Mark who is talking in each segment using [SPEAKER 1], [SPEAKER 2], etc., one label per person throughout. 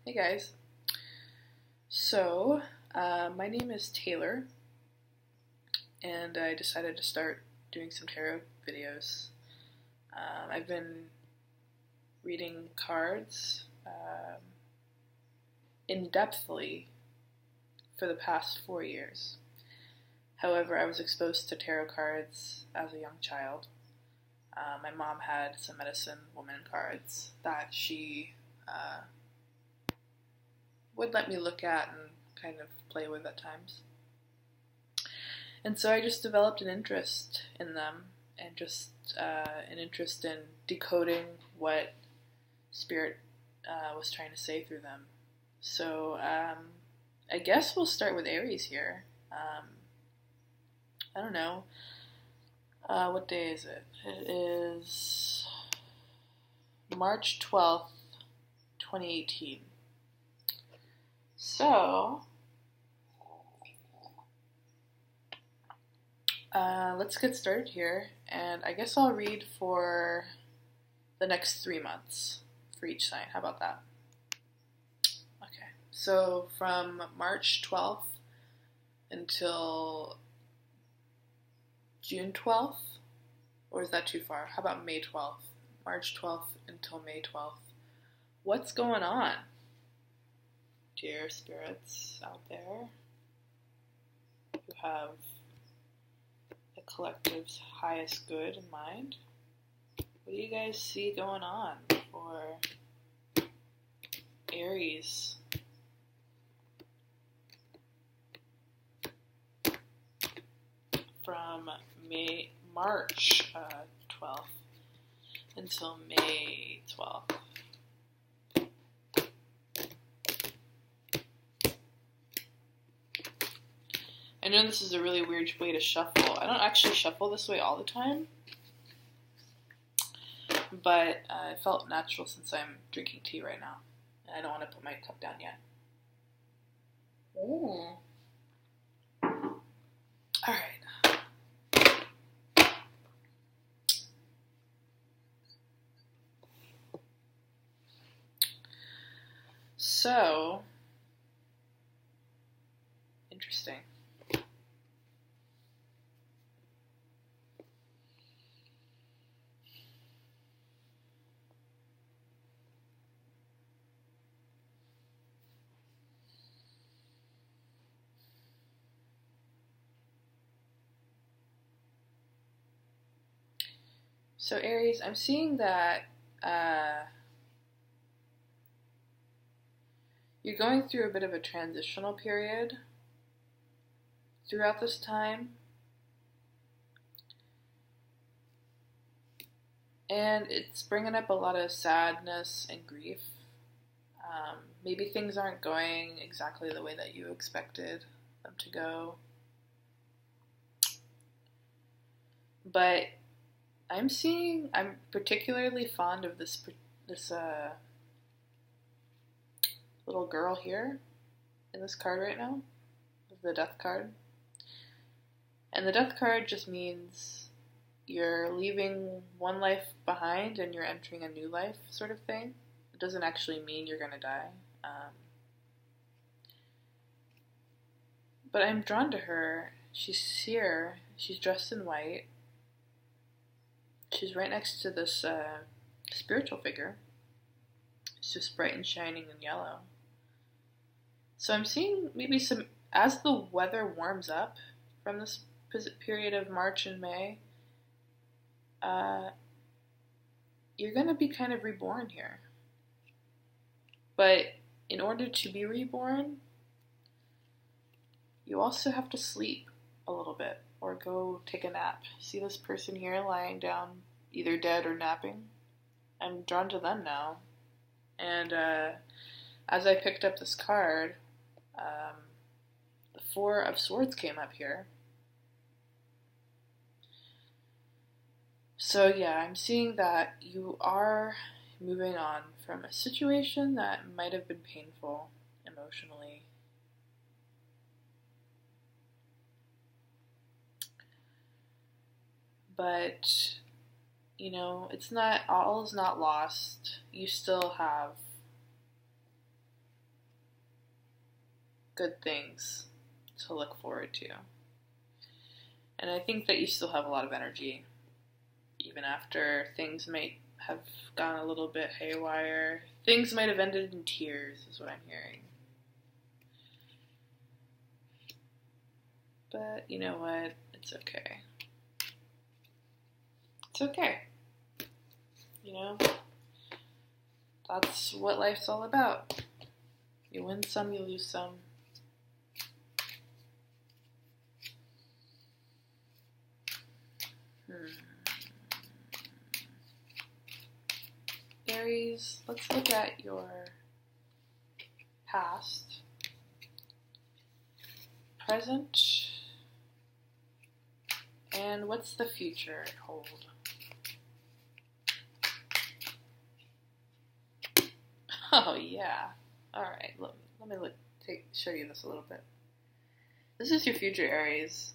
[SPEAKER 1] Hey guys. So, my name is Taylor, and I decided to start doing some tarot videos. I've been reading cards in-depthly for the past 4 years. However, I was exposed to tarot cards as a young child. My mom had some medicine woman cards that she would let me look at and kind of play with at times. And so I just developed an interest in them and just an interest in decoding what Spirit was trying to say through them. So I guess we'll start with Aries here. I don't know. What day is it? It is March 12th, 2018. So, let's get started here, and I guess I'll read for the next 3 months for each sign. How about that? Okay, so from March 12th until June 12th, or is that too far? How about May 12th? March 12th until May 12th. What's going on, dear spirits out there who have the collective's highest good in mind? What do you guys see going on for Aries? From March 12th until May 12th. I know this is a really weird way to shuffle. I don't actually shuffle this way all the time, but it felt natural since I'm drinking tea right now, and I don't want to put my cup down yet. Ooh. Alright. So, interesting. So Aries, I'm seeing that you're going through a bit of a transitional period throughout this time. And it's bringing up a lot of sadness and grief. Maybe things aren't going exactly the way that you expected them to go. But I'm particularly fond of this little girl here in this card right now, the Death card. And the Death card just means you're leaving one life behind and you're entering a new life, sort of thing. It doesn't actually mean you're gonna die. But I'm drawn to her. She's here. She's dressed in white. She's right next to this spiritual figure. It's just bright and shining in yellow. So I'm seeing maybe as the weather warms up from this period of March and May, you're going to be kind of reborn here. But in order to be reborn, you also have to sleep a little bit or go take a nap. See this person here lying down, either dead or napping? I'm drawn to them now. And as I picked up this card, the Four of Swords came up here. So yeah, I'm seeing that you are moving on from a situation that might have been painful emotionally. But, you know, all is not lost. You still have good things to look forward to. And I think that you still have a lot of energy, even after things might have gone a little bit haywire. Things might have ended in tears, is what I'm hearing. But you know what? It's okay. It's okay. You know, that's what life's all about. You win some, you lose some. Aries, let's look at your past, present, and what's the future hold? Oh yeah. All right. Let me show you this a little bit. This is your future, Aries,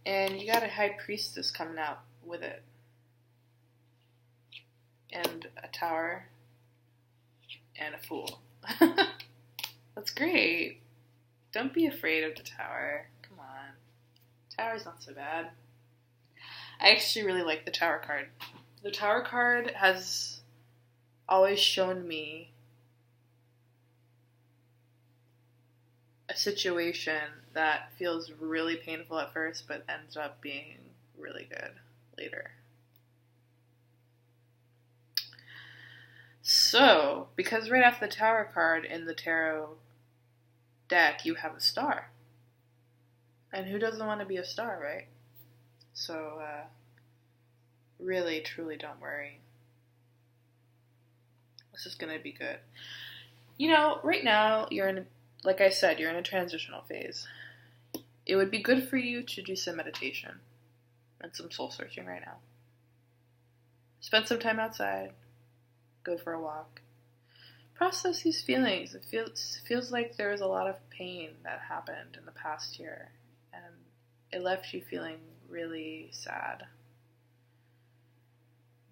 [SPEAKER 1] and you got a High Priestess coming out with it, and a Tower, and a Fool. That's great. Don't be afraid of the Tower. Come on. Tower's not so bad. I actually really like the Tower card. The Tower card has always shown me a situation that feels really painful at first, but ends up being really good later. So, because right after the Tower card in the tarot deck, you have a star. And who doesn't want to be a star, right? So, really, truly don't worry. This is going to be good. You know, right now, like I said, you're in a transitional phase. It would be good for you to do some meditation and some soul searching right now. Spend some time outside. Go for a walk. Process these feelings. It feels like there was a lot of pain that happened in the past year, and it left you feeling really sad.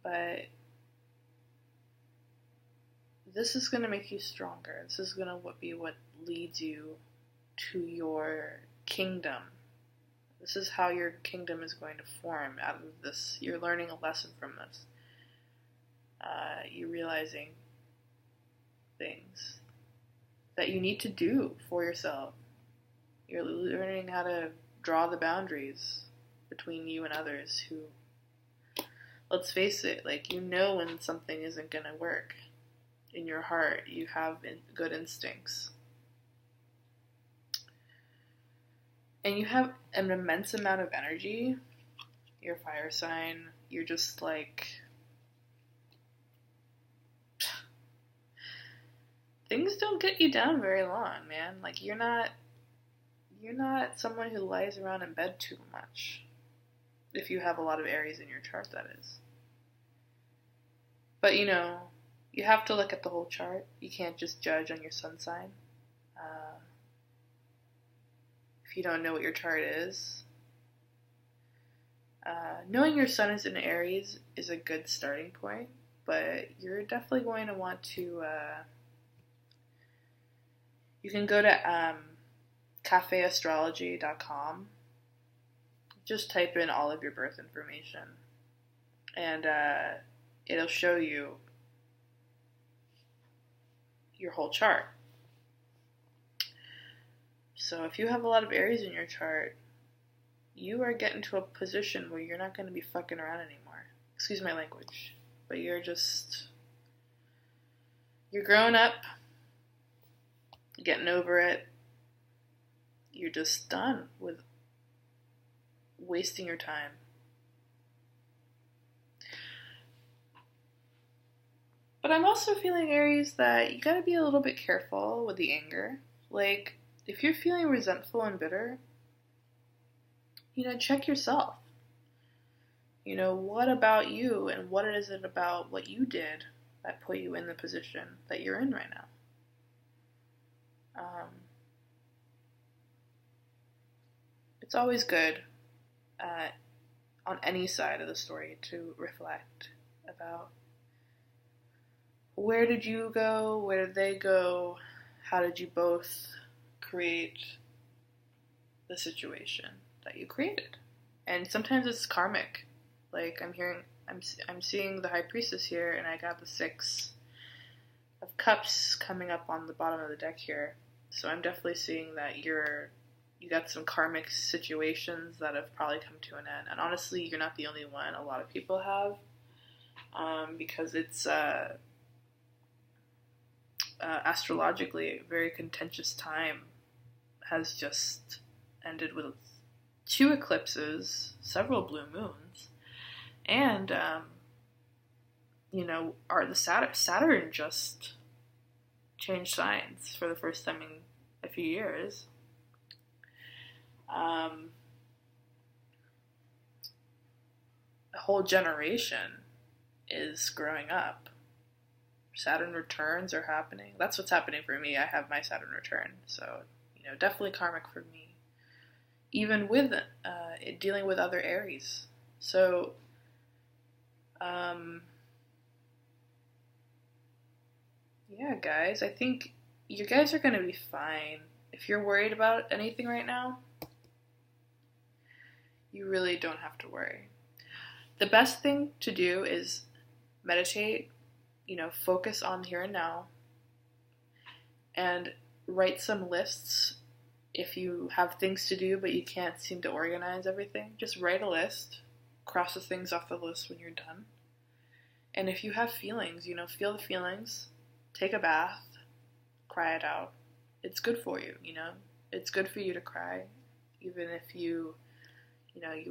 [SPEAKER 1] But this is going to make you stronger. This is going to be what leads you to your kingdom. This is how your kingdom is going to form out of this. You're learning a lesson from this. You're realizing things that you need to do for yourself. You're learning how to draw the boundaries between you and others who, let's face it, like, you know when something isn't going to work. In your heart, you have good instincts. And you have an immense amount of energy. You're a fire sign. You're just like... things don't get you down very long, man. Like, you're not someone who lies around in bed too much. If you have a lot of Aries in your chart, that is. But, you know, you have to look at the whole chart. You can't just judge on your sun sign. If you don't know what your chart is. Knowing your sun is in Aries is a good starting point, but you're definitely going to want to... you can go to cafeastrology.com. Just type in all of your birth information, and it'll show you your whole chart. So if you have a lot of Aries in your chart, you are getting to a position where you're not going to be fucking around anymore. Excuse my language. But you're growing up, getting over it. You're just done with wasting your time. But I'm also feeling, Aries, that you gotta be a little bit careful with the anger. Like, if you're feeling resentful and bitter, you know, check yourself. You know, what about you, and what is it about what you did that put you in the position that you're in right now? It's always good on any side of the story to reflect about where did you go? Where did they go? How did you both create the situation that you created? And sometimes it's karmic. Like I'm seeing the High Priestess here, and I got the Six of Cups coming up on the bottom of the deck here. So I'm definitely seeing that you got some karmic situations that have probably come to an end. And honestly, you're not the only one. A lot of people have, because it's astrologically a very contentious time has just ended with 2 eclipses, several blue moons, and the Saturn just changed signs for the first time in a few years. A whole generation is growing up. Saturn returns are happening. That's what's happening for me. I have my Saturn return, so definitely karmic for me. Even with dealing with other Aries. So, yeah, guys, I think you guys are going to be fine. If you're worried about anything right now, you really don't have to worry. The best thing to do is meditate, focus on here and now, and write some lists. If you have things to do but you can't seem to organize everything, just write a list, cross the things off the list when you're done. And if you have feelings, feel the feelings, take a bath, cry it out. It's good for you, It's good for you to cry, even if you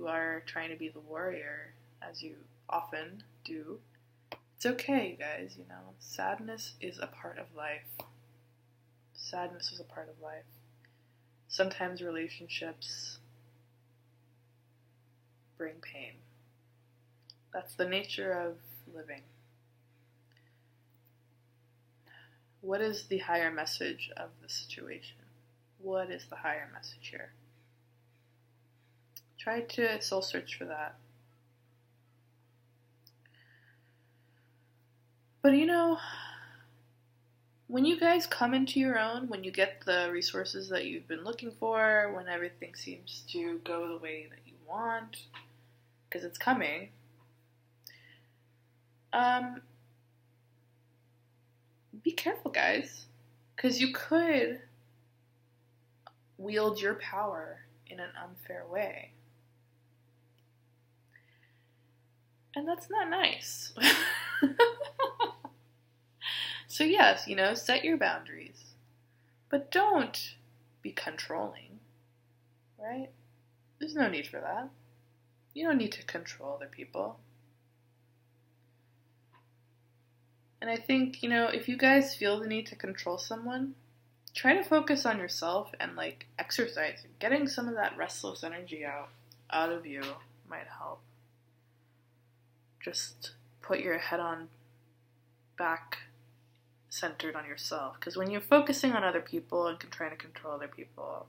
[SPEAKER 1] are trying to be the warrior, as you often do. It's okay, you guys, Sadness is a part of life. Sadness is a part of life. Sometimes relationships bring pain. That's the nature of living. What is the higher message of the situation? What is the higher message here? Try to soul search for that. But when you guys come into your own, when you get the resources that you've been looking for, when everything seems to go the way that you want, because it's coming, be careful, guys, because you could wield your power in an unfair way. And that's not nice. So yes, set your boundaries, but don't be controlling, right? There's no need for that. You don't need to control other people. And I think, if you guys feel the need to control someone, try to focus on yourself and exercise. Getting some of that restless energy out of you might help. Just put your head on back, centered on yourself, because when you're focusing on other people and trying to control other people,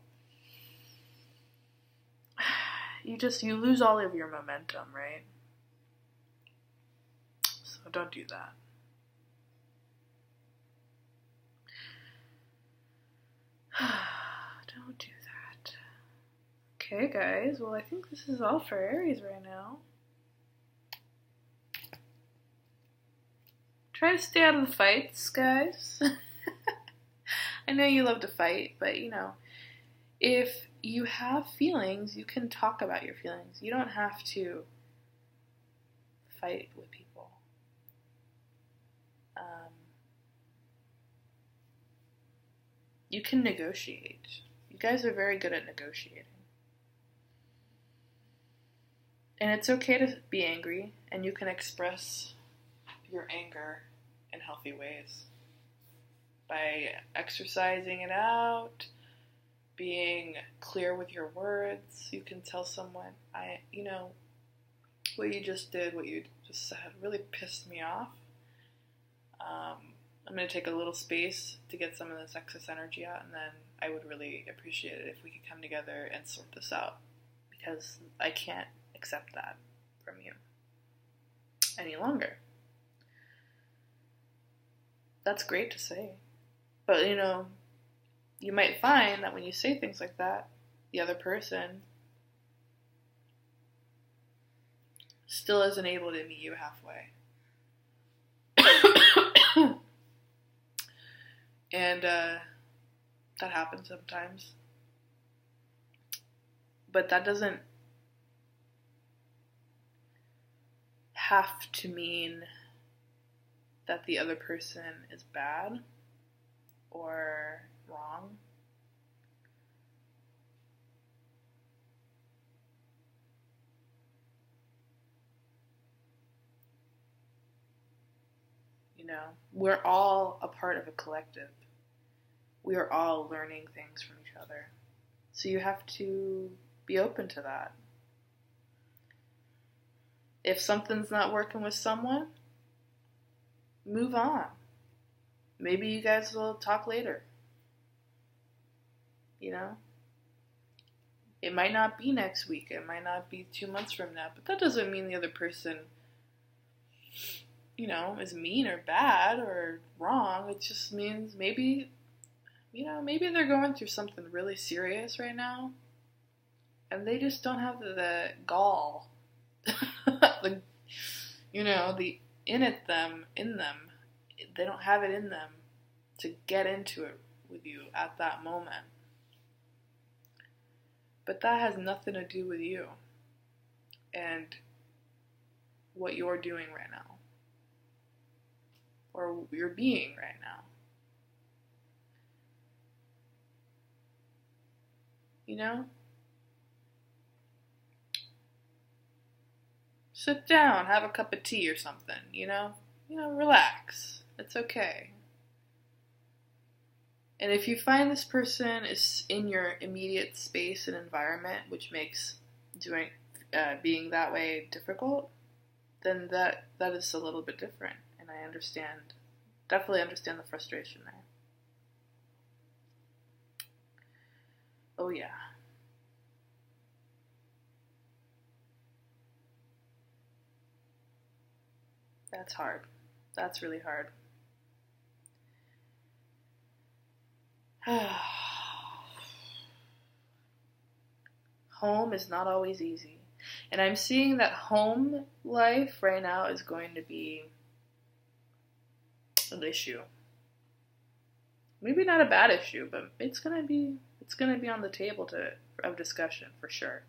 [SPEAKER 1] you lose all of your momentum, right? So don't do that. Don't do that. Okay, guys, well, I think this is all for Aries right now. Try to stay out of the fights, guys. I know you love to fight, but if you have feelings, you can talk about your feelings. You don't have to fight with people. You can negotiate. You guys are very good at negotiating. And it's okay to be angry, and you can express your anger in healthy ways by exercising it out, being clear with your words. You can tell someone, what you just did, what you just said really pissed me off. I'm going to take a little space to get some of this excess energy out, and then I would really appreciate it if we could come together and sort this out, because I can't accept that from you any longer. That's great to say. But, you might find that when you say things like that, the other person still isn't able to meet you halfway. And that happens sometimes. But that doesn't have to mean that the other person is bad or wrong. We're all a part of a collective. We are all learning things from each other. So you have to be open to that. If something's not working with someone, move on. Maybe you guys will talk later. It might not be next week. It might not be 2 months from now. But that doesn't mean the other person, is mean or bad or wrong. It just means maybe they're going through something really serious right now. And they just don't have the gall. the in them. They don't have it in them to get into it with you at that moment. But that has nothing to do with you and what you're doing right now. Or you're being right now. Sit down, have a cup of tea or something, relax. It's okay. And if you find this person is in your immediate space and environment, which makes being that way difficult, then that is a little bit different. And I definitely understand the frustration there. Oh yeah. That's hard. That's really hard. Home is not always easy. And I'm seeing that home life right now is going to be an issue. Maybe not a bad issue, but it's gonna be on the table of discussion for sure.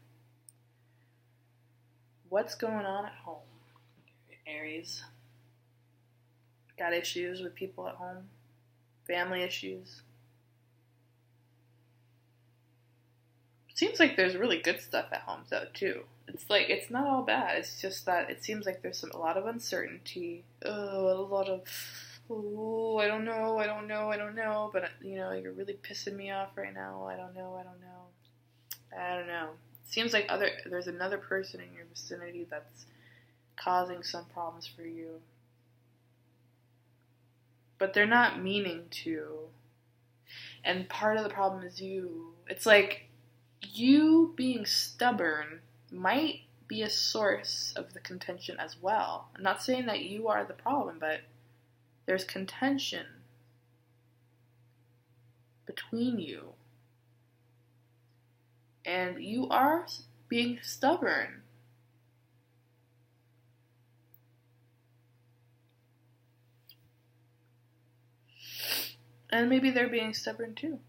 [SPEAKER 1] What's going on at home, Aries? Got issues with people at home? Family issues? Seems like there's really good stuff at home though too. It's not all bad. It's just that it seems like there's a lot of uncertainty. I don't know. But you're really pissing me off right now. I don't know. It seems like there's another person in your vicinity that's causing some problems for you. But they're not meaning to. And part of the problem is you. It's like you being stubborn might be a source of the contention as well. I'm not saying that you are the problem, but there's contention between you. And you are being stubborn. And maybe they're being stubborn too.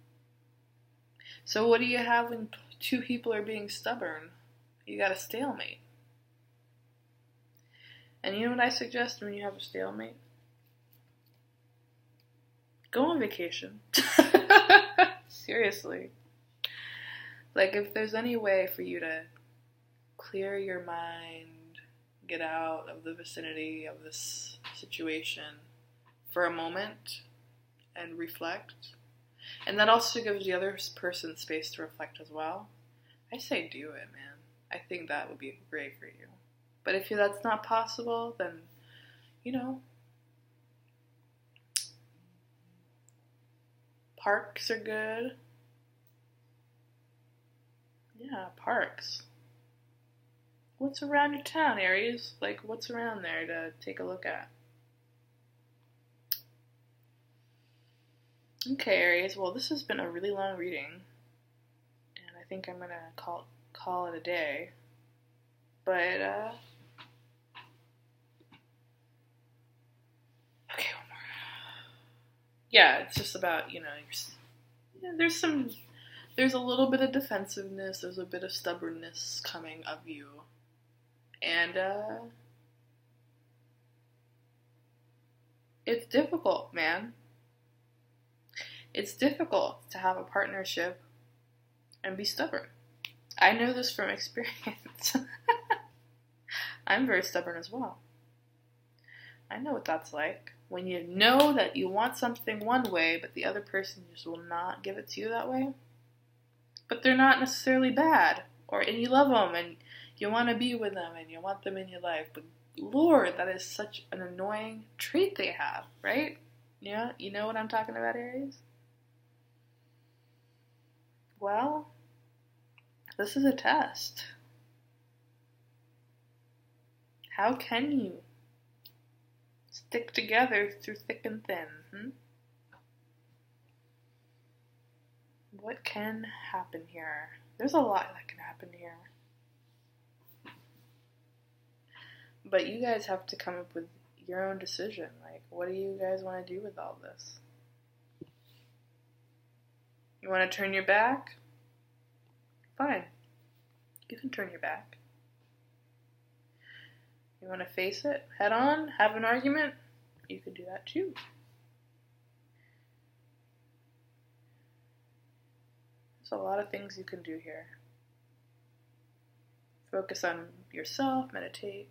[SPEAKER 1] So what do you have when two people are being stubborn? You got a stalemate. And you know what I suggest when you have a stalemate? Go on vacation. Seriously. Like, if there's any way for you to clear your mind, get out of the vicinity of this situation for a moment and reflect, and that also gives the other person space to reflect as well, I say do it, man. I think that would be great for you. But if that's not possible, then, parks are good. Yeah, parks. What's around your town, Aries? Like, what's around there to take a look at? Okay, Aries. Well, this has been a really long reading, and I think I'm gonna call it a day. But okay, one more. Yeah, it's just about there's a little bit of defensiveness, there's a bit of stubbornness coming of you, and it's difficult, man. It's difficult to have a partnership and be stubborn. I know this from experience. I'm very stubborn as well. I know what that's like. When you know that you want something one way, but the other person just will not give it to you that way. But they're not necessarily bad, and you love them, and you want to be with them, and you want them in your life. But Lord, that is such an annoying trait they have, right? Yeah, you know what I'm talking about, Aries? Well, this is a test. How can you stick together through thick and thin? What can happen here? There's a lot that can happen here. But you guys have to come up with your own decision. Like, what do you guys want to do with all this? You want to turn your back? Fine. You can turn your back. You want to face it head on? Have an argument? You can do that too. There's a lot of things you can do here. Focus on yourself, meditate,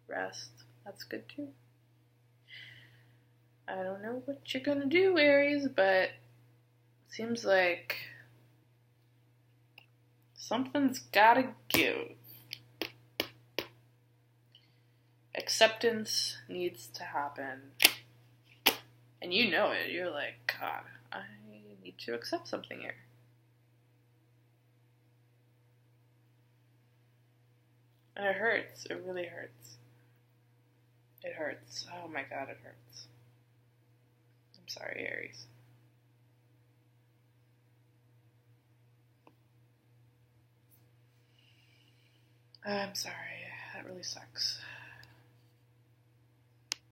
[SPEAKER 1] rest. That's good too. I don't know what you're gonna do, Aries, but it seems like something's gotta give. Acceptance needs to happen. And you know it. You're like, God, I need to accept something here. And it hurts. It really hurts. It hurts. Oh my God, it hurts. I'm sorry, Aries. I'm sorry. That really sucks.